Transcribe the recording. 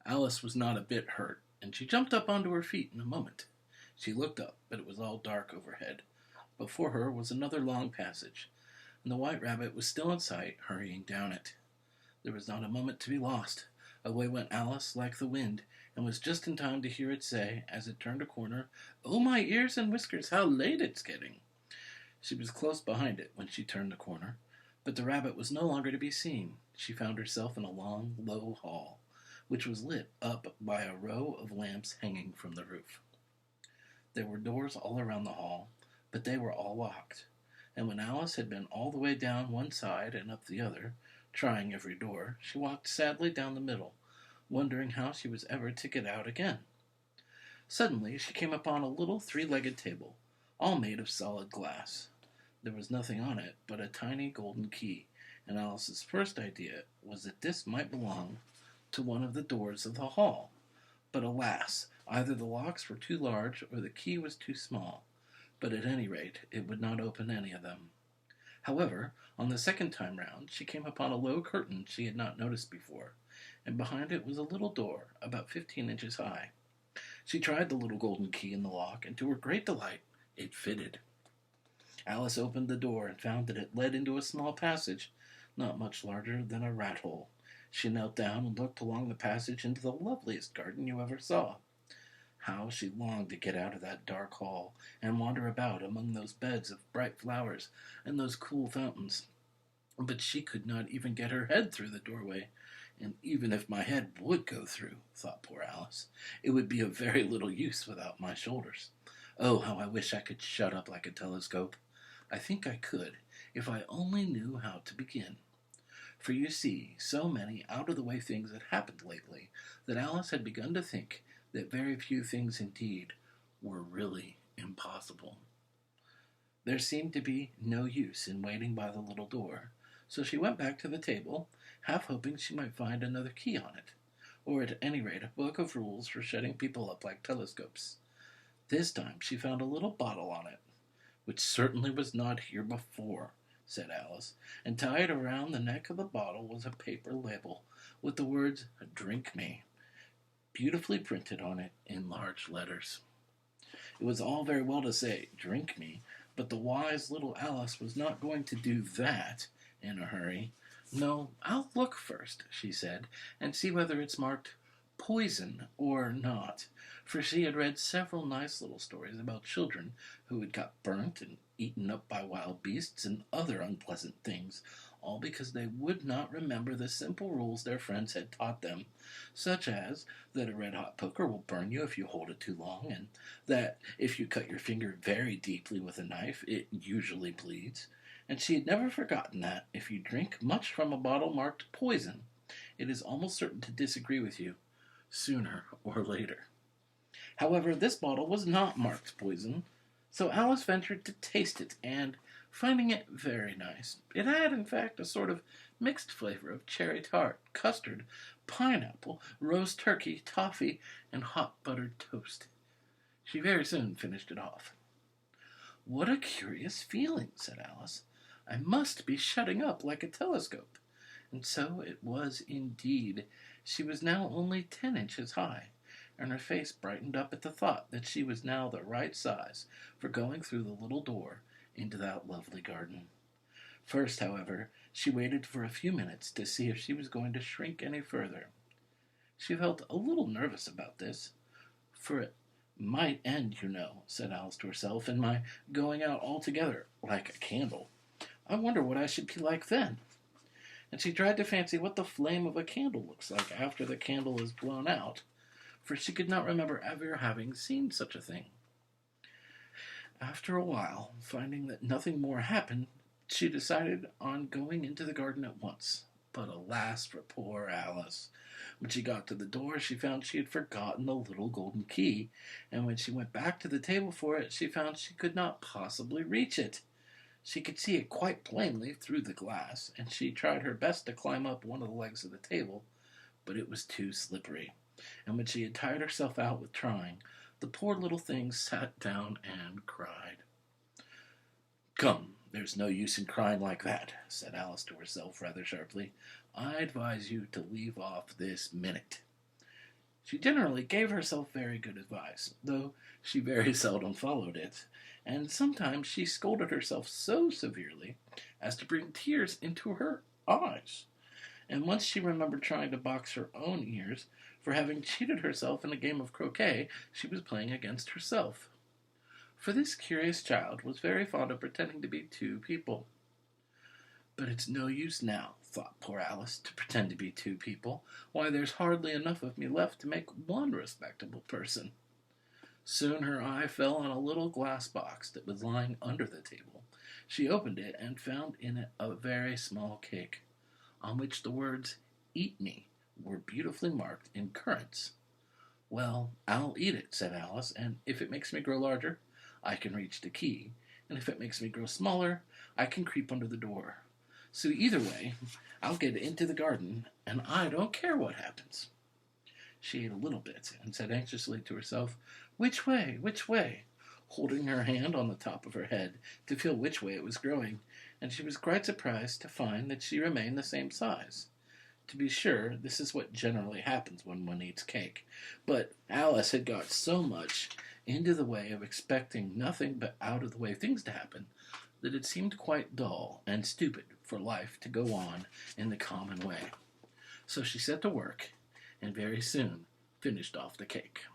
Alice was not a bit hurt, and she jumped up onto her feet in a moment. She looked up, but it was all dark overhead. Before her was another long passage, and the White Rabbit was still in sight, hurrying down it. There was not a moment to be lost. Away went Alice like the wind, and was just in time to hear it say, as it turned a corner, "Oh, my ears and whiskers, how late it's getting!" She was close behind it when she turned the corner, but the rabbit was no longer to be seen. She found herself in a long, low hall, which was lit up by a row of lamps hanging from the roof. There were doors all around the hall, but they were all locked, and when Alice had been all the way down one side and up the other, trying every door, she walked sadly down the middle, wondering how she was ever to get out again. Suddenly she came upon a little three-legged table, all made of solid glass. There was nothing on it but a tiny golden key, and Alice's first idea was that this might belong to one of the doors of the hall. But alas, either the locks were too large or the key was too small, but at any rate it would not open any of them. However, on the second time round she came upon a low curtain she had not noticed before, and behind it was a little door about 15 inches high. She tried the little golden key in the lock, and to her great delight it fitted. Alice opened the door and found that it led into a small passage, not much larger than a rat hole. She knelt down and looked along the passage into the loveliest garden you ever saw. How she longed to get out of that dark hall and wander about among those beds of bright flowers and those cool fountains. But she could not even get her head through the doorway, and even if my head would go through, thought poor Alice, it would be of very little use without my shoulders. Oh, how I wish I could shut up like a telescope. I think I could, if I only knew how to begin. For you see, so many out-of-the-way things had happened lately that Alice had begun to think that very few things indeed were really impossible. There seemed to be no use in waiting by the little door, so she went back to the table, half hoping she might find another key on it, or at any rate a book of rules for shutting people up like telescopes. This time she found a little bottle on it, which certainly was not here before, said Alice, and tied around the neck of the bottle was a paper label with the words, "Drink me," beautifully printed on it in large letters. It was all very well to say, "Drink me," but the wise little Alice was not going to do that in a hurry. "No, I'll look first," she said, "and see whether it's marked poison or not," for she had read several nice little stories about children who had got burnt and eaten up by wild beasts and other unpleasant things, all because they would not remember the simple rules their friends had taught them, such as that a red-hot poker will burn you if you hold it too long, and that if you cut your finger very deeply with a knife, it usually bleeds. And she had never forgotten that, if you drink much from a bottle marked poison, it is almost certain to disagree with you, sooner or later. However, this bottle was not marked poison, so Alice ventured to taste it, and, finding it very nice, it had, in fact, a sort of mixed flavor of cherry tart, custard, pineapple, roast turkey, toffee, and hot buttered toast. She very soon finished it off. "What a curious feeling," said Alice. "I must be shutting up like a telescope." And so it was indeed. She was now only 10 inches high, and her face brightened up at the thought that she was now the right size for going through the little door into that lovely garden. First, however, she waited for a few minutes to see if she was going to shrink any further. She felt a little nervous about this, for it might end, you know, said Alice to herself, in my going out altogether like a candle. I wonder what I should be like then. And she tried to fancy what the flame of a candle looks like after the candle is blown out, for she could not remember ever having seen such a thing. After a while, finding that nothing more happened, she decided on going into the garden at once. But alas for poor Alice! When she got to the door, she found she had forgotten the little golden key, and when she went back to the table for it, she found she could not possibly reach it. She could see it quite plainly through the glass, and she tried her best to climb up one of the legs of the table, but it was too slippery, and when she had tired herself out with trying, the poor little thing sat down and cried. "Come, there's no use in crying like that," said Alice to herself rather sharply. "I advise you to leave off this minute." She generally gave herself very good advice, though she very seldom followed it, and sometimes she scolded herself so severely as to bring tears into her eyes. And once she remembered trying to box her own ears for having cheated herself in a game of croquet she was playing against herself. For this curious child was very fond of pretending to be two people. But it's no use now, thought poor Alice, to pretend to be two people. Why, there's hardly enough of me left to make one respectable person. Soon her eye fell on a little glass box that was lying under the table. She opened it and found in it a very small cake, on which the words, "Eat me," were beautifully marked in currants. "Well, I'll eat it," said Alice, "and if it makes me grow larger, I can reach the key, and if it makes me grow smaller, I can creep under the door. So either way, I'll get into the garden, and I don't care what happens." She ate a little bit, and said anxiously to herself, "Which way? Which way?" holding her hand on the top of her head to feel which way it was growing, and she was quite surprised to find that she remained the same size. To be sure, this is what generally happens when one eats cake, but Alice had got so much into the way of expecting nothing but out-of-the-way things to happen that it seemed quite dull and stupid for life to go on in the common way. So she set to work, and very soon finished off the cake.